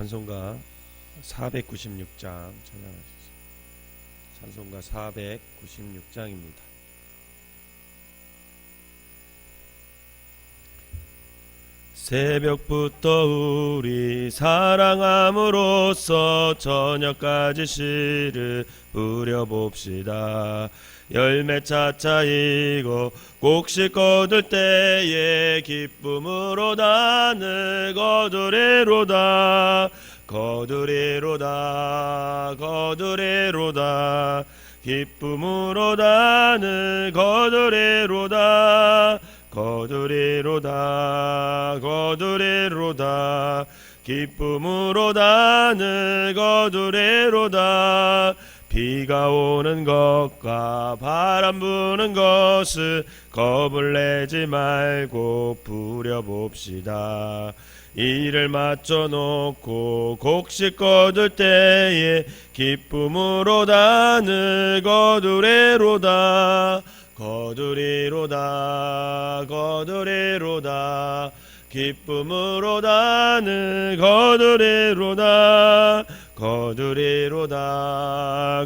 찬송가 496장 찬양하겠습니다. 찬송가 496장입니다. 새벽부터 우리 사랑함으로써 저녁까지 시를 부려봅시다. 열매 차차이고 곡식 거둘 때에 기쁨으로 단을 거두리로다. 거두리로다 거두리로다 기쁨으로 단을 거두리로다. 거두리로다 거두리로다 기쁨으로 단을 거두리로다. 비가 오는 것과 바람 부는 것을 겁을 내지 말고 부려봅시다. 이를 맞춰놓고 곡식 거둘 때에 기쁨으로 단을 거두리로다. 거두리로다 거두리로다 기쁨으로 단을 거두리로다. 거두리로다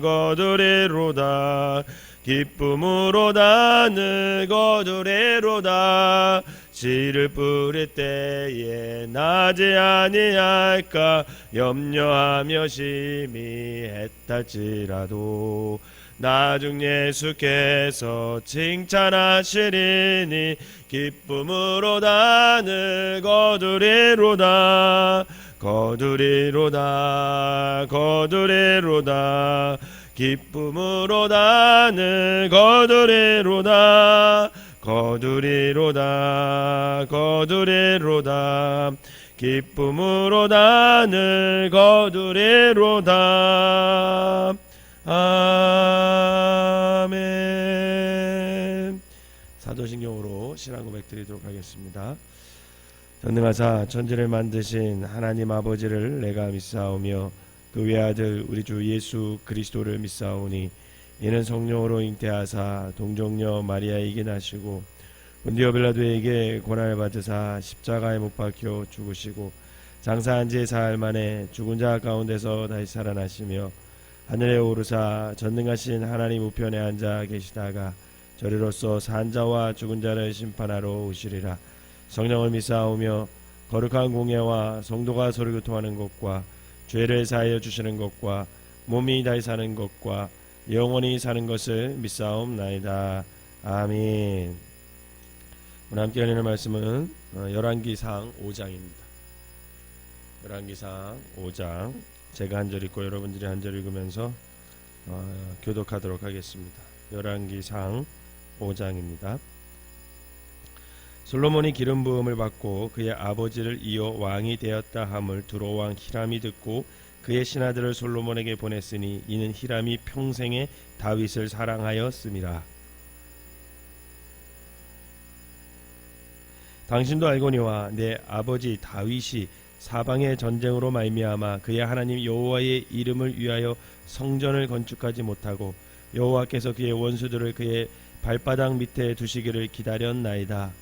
거두리로다 기쁨으로 단을 거두리로다. 씨를 뿌릴 때에 나지 아니할까 염려하며 심히 애탈지라도 나중 예수께서 칭찬하시리니 기쁨으로 단을 거두리로다. 거두리로다 거두리로다 기쁨으로 단을 거두리로다. 거두리로다 거두리로다 기쁨으로 단을 거두리로다. 아멘. 사도신경으로 신앙 고백 드리도록 하겠습니다. 전능하사 천지를 만드신 하나님 아버지를 내가 믿사오며 그 외아들 우리 주 예수 그리스도를 믿사오니 이는 성령으로 잉태하사 동정녀 마리아에게 나시고 본디오 빌라도에게 고난을 받으사 십자가에 못 박혀 죽으시고 장사한 지 사흘 만에 죽은 자 가운데서 다시 살아나시며 하늘에 오르사 전능하신 하나님 우편에 앉아 계시다가 저리로서 산 자와 죽은 자를 심판하러 오시리라. 성령을 믿사오며 거룩한 공예와 성도가 서로 교통하는 것과 죄를 사하여 주시는 것과 몸이 다시 사는 것과 영원히 사는 것을 믿사옵나이다. 아멘. 오늘 함께 열리는 말씀은 열왕기상 5장입니다. 열왕기상 5장 제가 한 절 읽고 여러분들이 한 절 읽으면서 교독하도록 하겠습니다. 열왕기상 5장입니다. 솔로몬이 기름 부음을 받고 그의 아버지를 이어 왕이 되었다 함을 두로 왕 히람이 듣고 그의 신하들을 솔로몬에게 보냈으니 이는 히람이 평생에 다윗을 사랑하였음이라. 당신도 알거니와 내 아버지 다윗이 사방의 전쟁으로 말미암아 그의 하나님 여호와의 이름을 위하여 성전을 건축하지 못하고 여호와께서 그의 원수들을 그의 발바닥 밑에 두시기를 기다렸나이다.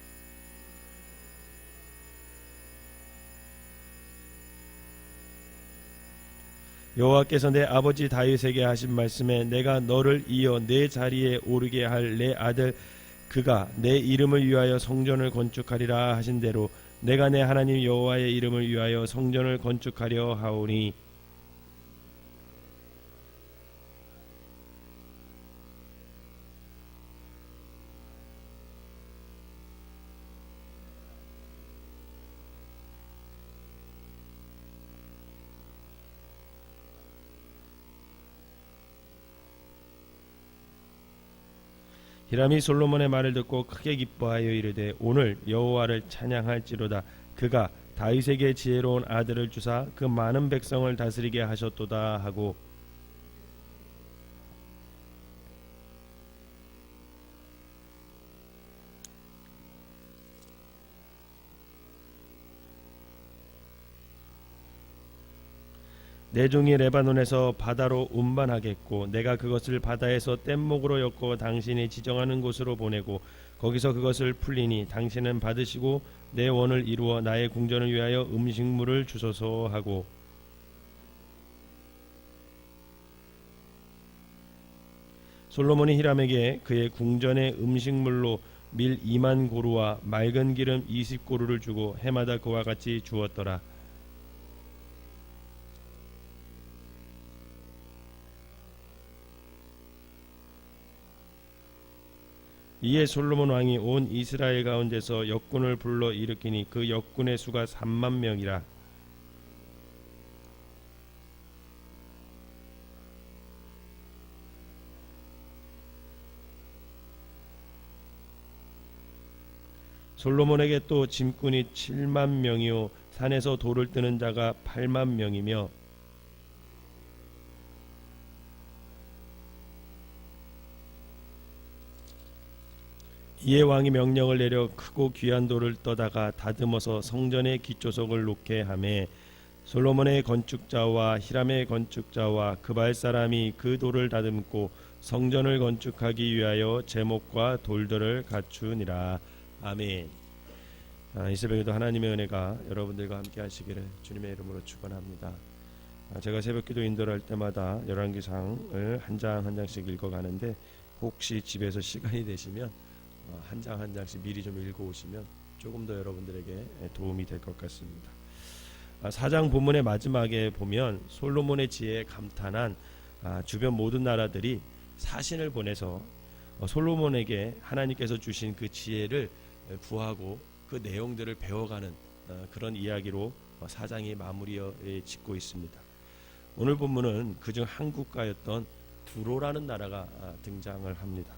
여호와께서 내 아버지 다윗에게 하신 말씀에 내가 너를 이어 내 자리에 오르게 할 내 아들 그가 내 이름을 위하여 성전을 건축하리라 하신 대로 내가 내 하나님 여호와의 이름을 위하여 성전을 건축하려 하오니 히람이 솔로몬의 말을 듣고 크게 기뻐하여 이르되 오늘 여호와를 찬양할지로다. 그가 다윗에게 지혜로운 아들을 주사 그 많은 백성을 다스리게 하셨도다 하고 내 종이 레바논에서 바다로 운반하겠고 내가 그것을 바다에서 뗏목으로 엮어 당신이 지정하는 곳으로 보내고 거기서 그것을 풀리니 당신은 받으시고 내 원을 이루어 나의 궁전을 위하여 음식물을 주소서 하고 솔로몬이 히람에게 그의 궁전의 음식물로 밀 2만 고루와 맑은 기름 20고루를 주고 해마다 그와 같이 주었더라. 이에 솔로몬 왕이 온 이스라엘 가운데서 역군을 불러 일으키니 그 역군의 수가 3만 명이라. 솔로몬에게 또 짐꾼이 7만 명이요 산에서 돌을 뜨는 자가 8만 명이며 이에 왕이 명령을 내려 크고 귀한 돌을 떠다가 다듬어서 성전의 기초석을 놓게 하매 솔로몬의 건축자와 히람의 건축자와 그발 사람이 그 돌을 다듬고 성전을 건축하기 위하여 제목과 돌들을 갖추니라. 아멘. 이 새벽에도 하나님의 은혜가 여러분들과 함께 하시기를 주님의 이름으로 축원합니다. 제가 새벽기도 인도를 할 때마다 열왕기상을 한 장 한 장씩 읽어가는데 혹시 집에서 시간이 되시면 한 장 한 장씩 미리 좀 읽어오시면 조금 더 여러분들에게 도움이 될 것 같습니다. 4장 본문의 마지막에 보면 솔로몬의 지혜에 감탄한 주변 모든 나라들이 사신을 보내서 솔로몬에게 하나님께서 주신 그 지혜를 구하고 그 내용들을 배워가는 그런 이야기로 4장이 마무리에 짓고 있습니다. 오늘 본문은 그중 한 국가였던 두로라는 나라가 등장을 합니다.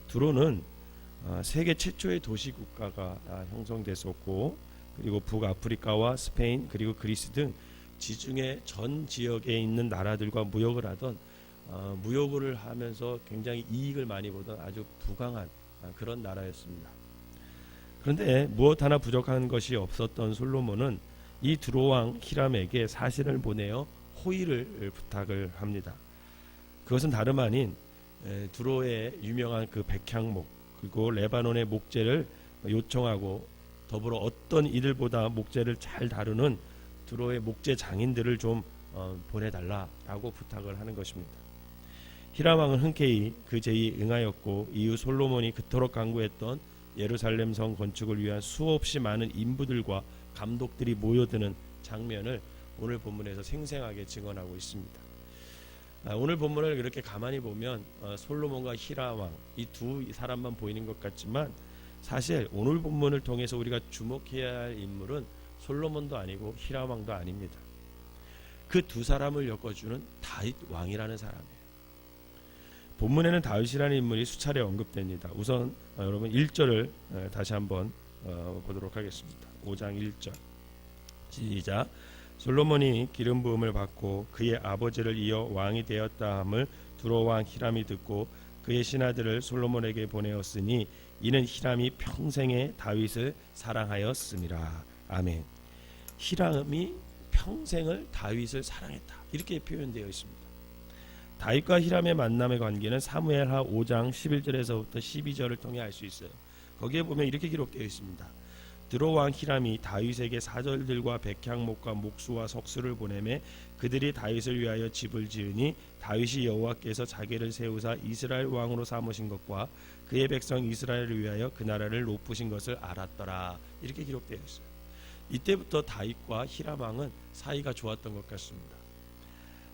두로는 세계 최초의 도시 국가가 형성됐었고 그리고 북아프리카와 스페인 그리고 그리스 등 지중해 전 지역에 있는 나라들과 무역을 하던 무역을 하면서 굉장히 이익을 많이 보던 아주 부강한 그런 나라였습니다. 그런데 무엇 하나 부족한 것이 없었던 솔로몬은 이 두로왕 히람에게 사신을 보내어 호의를 부탁을 합니다. 그것은 다름 아닌 두로의 유명한 그 백향목 그리고 레바논의 목재를 요청하고 더불어 어떤 이들보다 목재를 잘 다루는 두로의 목재 장인들을 좀 보내달라라고 부탁을 하는 것입니다. 히람 왕은 흔쾌히 그 제의에 응하였고 이후 솔로몬이 그토록 강구했던 예루살렘 성 건축을 위한 수없이 많은 인부들과 감독들이 모여드는 장면을 오늘 본문에서 생생하게 증언하고 있습니다. 오늘 본문을 이렇게 가만히 보면 솔로몬과 히람 왕 이 두 사람만 보이는 것 같지만 사실 오늘 본문을 통해서 우리가 주목해야 할 인물은 솔로몬도 아니고 히람 왕도 아닙니다. 그 두 사람을 엮어주는 다윗 왕이라는 사람이에요. 본문에는 다윗이라는 인물이 수차례 언급됩니다. 우선 여러분 1절을 다시 한번 보도록 하겠습니다. 5장 1절 시작. 솔로몬이 기름 부음을 받고 그의 아버지를 이어 왕이 되었다 함을 두로 왕 히람이 듣고 그의 신하들을 솔로몬에게 보내었으니 이는 히람이 평생에 다윗을 사랑하였음이라. 아멘. 히람이 평생을 다윗을 사랑했다 이렇게 표현되어 있습니다. 다윗과 히람의 만남의 관계는 사무엘하 5장 11절에서부터 12절을 통해 알 수 있어요. 거기에 보면 이렇게 기록되어 있습니다. 두로 왕 히람이 다윗에게 사절들과 백향목과 목수와 석수를 보내매 그들이 다윗을 위하여 집을 지으니 다윗이 여호와께서 자기를 세우사 이스라엘 왕으로 삼으신 것과 그의 백성 이스라엘을 위하여 그 나라를 높으신 것을 알았더라 이렇게 기록되어 있어요. 이때부터 다윗과 히람 왕은 사이가 좋았던 것 같습니다.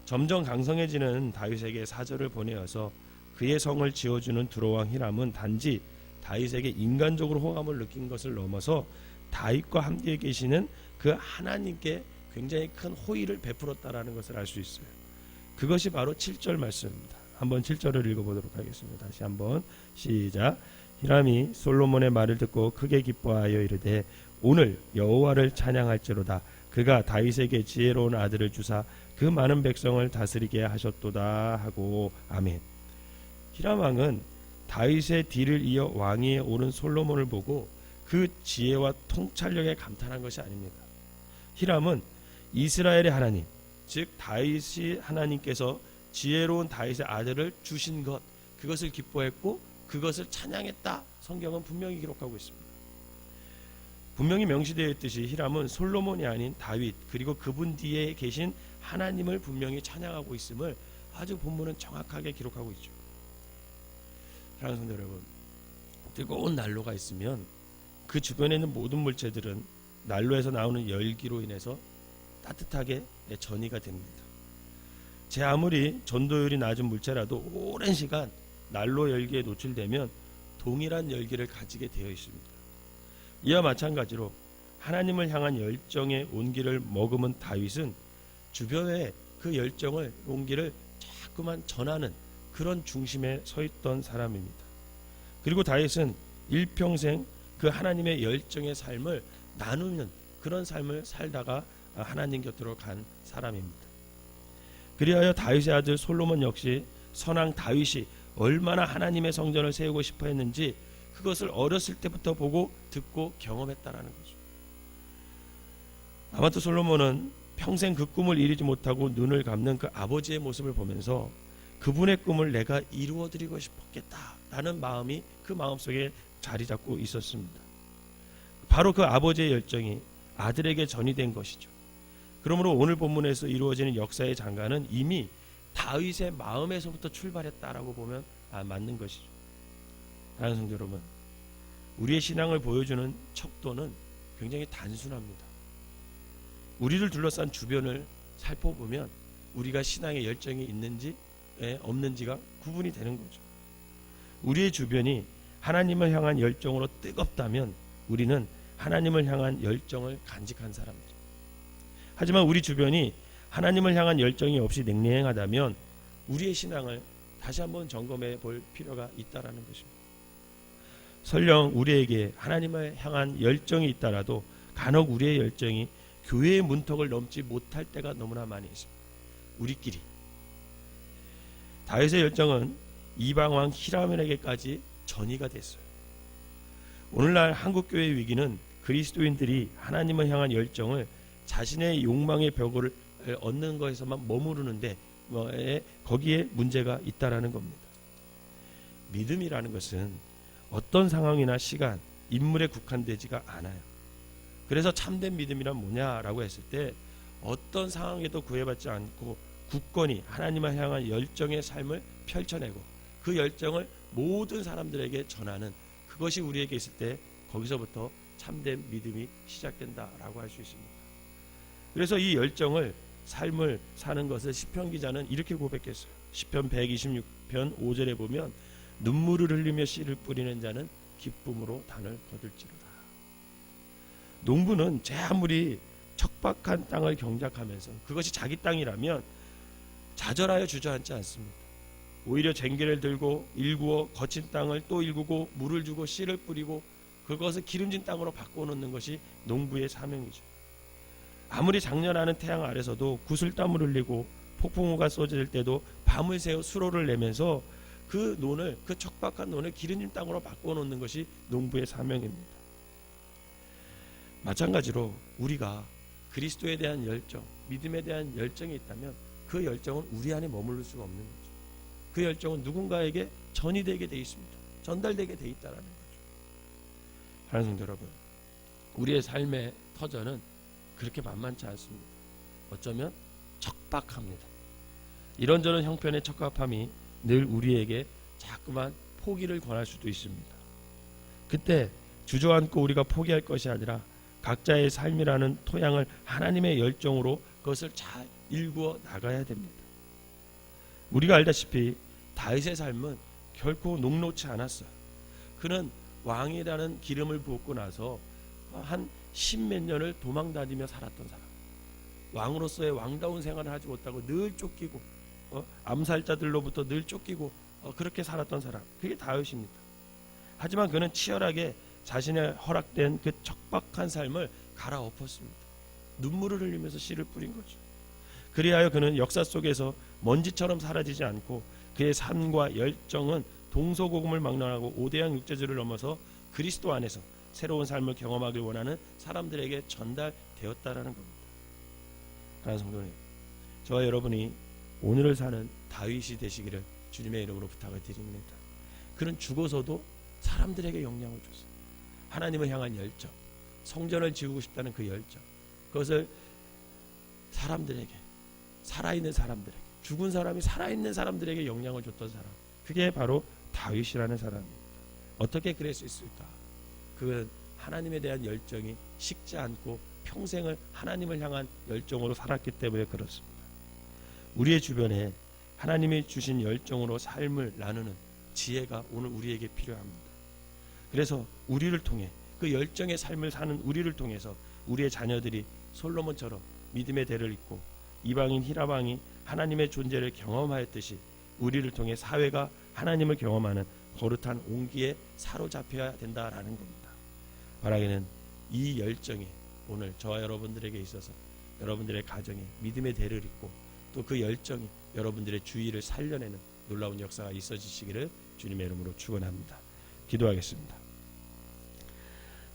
점점 강성해지는 다윗에게 사절을 보내어서 그의 성을 지어주는 두로 왕 히람은 단지 다윗에게 인간적으로 호감을 느낀 것을 넘어서 다윗과 함께 계시는 그 하나님께 굉장히 큰 호의를 베풀었다라는 것을 알 수 있어요. 그것이 바로 7절 말씀입니다. 한번 7절을 읽어보도록 하겠습니다. 다시 한번 시작. 히람이 솔로몬의 말을 듣고 크게 기뻐하여 이르되 오늘 여호와를 찬양할지로다. 그가 다윗에게 지혜로운 아들을 주사 그 많은 백성을 다스리게 하셨도다 하고. 아멘. 히람 왕은 다윗의 뒤를 이어 왕위에 오른 솔로몬을 보고 그 지혜와 통찰력에 감탄한 것이 아닙니다. 히람은 이스라엘의 하나님, 즉 다윗이 하나님께서 지혜로운 다윗의 아들을 주신 것, 그것을 기뻐했고 그것을 찬양했다. 성경은 분명히 기록하고 있습니다. 분명히 명시되어 있듯이 히람은 솔로몬이 아닌 다윗 그리고 그분 뒤에 계신 하나님을 분명히 찬양하고 있음을 아주 본문은 정확하게 기록하고 있죠. 사랑하는 성도 여러분, 뜨거운 난로가 있으면 그 주변에 있는 모든 물체들은 난로에서 나오는 열기로 인해서 따뜻하게 전이가 됩니다. 제 아무리 전도율이 낮은 물체라도 오랜 시간 난로 열기에 노출되면 동일한 열기를 가지게 되어 있습니다. 이와 마찬가지로 하나님을 향한 열정의 온기를 머금은 다윗은 주변에 그 열정을 온기를 자꾸만 전하는 그런 중심에 서 있던 사람입니다. 그리고 다윗은 일평생 그 하나님의 열정의 삶을 나누는 그런 삶을 살다가 하나님 곁으로 간 사람입니다. 그리하여 다윗의 아들 솔로몬 역시 선왕 다윗이 얼마나 하나님의 성전을 세우고 싶어 했는지 그것을 어렸을 때부터 보고 듣고 경험했다라는 거죠. 아마도 솔로몬은 평생 그 꿈을 이루지 못하고 눈을 감는 그 아버지의 모습을 보면서 그분의 꿈을 내가 이루어드리고 싶었겠다라는 마음이 그 마음속에 자리 잡고 있었습니다. 바로 그 아버지의 열정이 아들에게 전이된 것이죠. 그러므로 오늘 본문에서 이루어지는 역사의 장관은 이미 다윗의 마음에서부터 출발했다라고 보면 맞는 것이죠. 사랑하는 성도 여러분, 우리의 신앙을 보여주는 척도는 굉장히 단순합니다. 우리를 둘러싼 주변을 살펴보면 우리가 신앙의 열정이 있는지 없는지가 구분이 되는 거죠. 우리의 주변이 하나님을 향한 열정으로 뜨겁다면 우리는 하나님을 향한 열정을 간직한 사람들. 하지만 우리 주변이 하나님을 향한 열정이 없이 냉랭하다면 우리의 신앙을 다시 한번 점검해 볼 필요가 있다라는 것입니다. 설령 우리에게 하나님을 향한 열정이 있다라도 간혹 우리의 열정이 교회의 문턱을 넘지 못할 때가 너무나 많이 있습니다. 우리끼리. 다윗의 열정은 이방왕 히람에게까지 전이가 됐어요. 오늘날 한국교회의 위기는 그리스도인들이 하나님을 향한 열정을 자신의 욕망의 벽을 얻는 것에서만 머무르는데 거기에 문제가 있다라는 겁니다. 믿음이라는 것은 어떤 상황이나 시간, 인물에 국한되지가 않아요. 그래서 참된 믿음이란 뭐냐라고 했을 때 어떤 상황에도 구애받지 않고 굳건히 하나님을 향한 열정의 삶을 펼쳐내고 그 열정을 모든 사람들에게 전하는 그것이 우리에게 있을 때 거기서부터 참된 믿음이 시작된다라고 할 수 있습니다. 그래서 이 열정을 삶을 사는 것을 시편 기자는 이렇게 고백했어요. 시편 126편 5절에 보면 눈물을 흘리며 씨를 뿌리는 자는 기쁨으로 단을 거둘지로다. 농부는 제 아무리 척박한 땅을 경작하면서 그것이 자기 땅이라면 좌절하여 주저앉지 않습니다. 오히려 쟁기를 들고 일구어 거친 땅을 또 일구고 물을 주고 씨를 뿌리고 그것을 기름진 땅으로 바꿔놓는 것이 농부의 사명이죠. 아무리 장렬하는 태양 아래서도 구슬땀을 흘리고 폭풍우가 쏟아질 때도 밤을 새워 수로를 내면서 그 논을, 그 척박한 논을 기름진 땅으로 바꿔놓는 것이 농부의 사명입니다. 마찬가지로 우리가 그리스도에 대한 열정, 믿음에 대한 열정이 있다면 그 열정은 우리 안에 머무를 수가 없는 거죠. 그 열정은 누군가에게 전이되게 돼 있습니다. 전달되게 돼 있다는 거죠. 사랑하는 성도 여러분, 우리의 삶의 터전은 그렇게 만만치 않습니다. 어쩌면 척박합니다. 이런저런 형편의 척박함이 늘 우리에게 자꾸만 포기를 권할 수도 있습니다. 그때 주저앉고 우리가 포기할 것이 아니라 각자의 삶이라는 토양을 하나님의 열정으로 그것을 잘 일구어 나가야 됩니다. 우리가 알다시피 다윗의 삶은 결코 녹록지 않았어요. 그는 왕이라는 기름을 부었고 나서 한 10몇 년을 도망다니며 살았던 사람, 왕으로서의 왕다운 생활을 하지 못하고 늘 쫓기고 암살자들로부터 늘 쫓기고 그렇게 살았던 사람, 그게 다윗입니다. 하지만 그는 치열하게 자신의 허락된 그 척박한 삶을 갈아엎었습니다. 눈물을 흘리면서 씨를 뿌린 거죠. 그리하여 그는 역사 속에서 먼지처럼 사라지지 않고 그의 삶과 열정은 동서고금을 막론하고 오대양 육제주를 넘어서 그리스도 안에서 새로운 삶을 경험하길 원하는 사람들에게 전달되었다라는 겁니다. 사랑하는 성도님, 저와 여러분이 오늘을 사는 다윗이 되시기를 주님의 이름으로 부탁을 드립니다. 그는 죽어서도 사람들에게 영향을 줬어요. 하나님을 향한 열정, 성전을 지우고 싶다는 그 열정, 그것을 사람들에게, 살아있는 사람들에게, 죽은 사람이 살아있는 사람들에게 영향을 줬던 사람, 그게 바로 다윗이라는 사람입니다. 어떻게 그럴 수 있을까? 그는 하나님에 대한 열정이 식지 않고 평생을 하나님을 향한 열정으로 살았기 때문에 그렇습니다. 우리의 주변에 하나님이 주신 열정으로 삶을 나누는 지혜가 오늘 우리에게 필요합니다. 그래서 우리를 통해 그 열정의 삶을 사는 우리를 통해서 우리의 자녀들이 솔로몬처럼 믿음의 대를 잇고 이방인 히라방이 하나님의 존재를 경험하였듯이 우리를 통해 사회가 하나님을 경험하는 거룩한 온기에 사로잡혀야 된다라는 겁니다. 바라기는 이 열정이 오늘 저와 여러분들에게 있어서 여러분들의 가정에 믿음의 대를 잇고 또 그 열정이 여러분들의 주의를 살려내는 놀라운 역사가 있어지시기를 주님의 이름으로 축원합니다. 기도하겠습니다.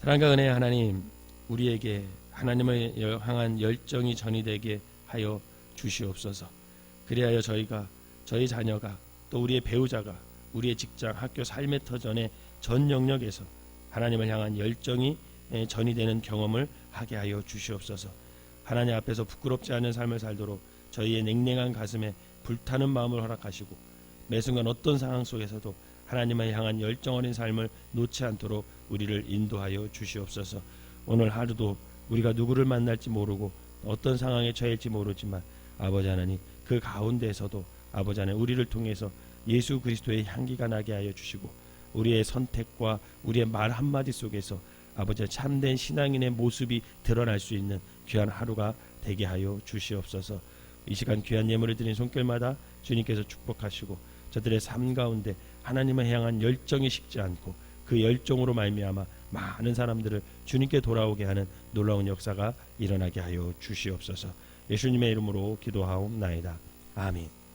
사랑과 은혜의 하나님, 우리에게 하나님을 향한 열정이 전이되게 하여 주시옵소서. 그리하여 저희가, 저희 자녀가, 또 우리의 배우자가 우리의 직장, 학교, 삶의 터전의 전 영역에서 하나님을 향한 열정이 전이되는 경험을 하게 하여 주시옵소서. 하나님 앞에서 부끄럽지 않은 삶을 살도록 저희의 냉랭한 가슴에 불타는 마음을 허락하시고 매 순간 어떤 상황 속에서도 하나님을 향한 열정 어린 삶을 놓지 않도록 우리를 인도하여 주시옵소서. 오늘 하루도 우리가 누구를 만날지 모르고 어떤 상황에 처할지 모르지만 아버지 하나님, 그 가운데에서도 아버지 하나님, 우리를 통해서 예수 그리스도의 향기가 나게 하여 주시고 우리의 선택과 우리의 말 한마디 속에서 아버지 참된 신앙인의 모습이 드러날 수 있는 귀한 하루가 되게 하여 주시옵소서. 이 시간 귀한 예물을 드린 손길마다 주님께서 축복하시고 저들의 삶 가운데 하나님을 향한 열정이 식지 않고 그 열정으로 말미암아 많은 사람들을 주님께 돌아오게 하는 놀라운 역사가 일어나게 하여 주시옵소서. 예수님의 이름으로 기도하옵나이다. 아멘.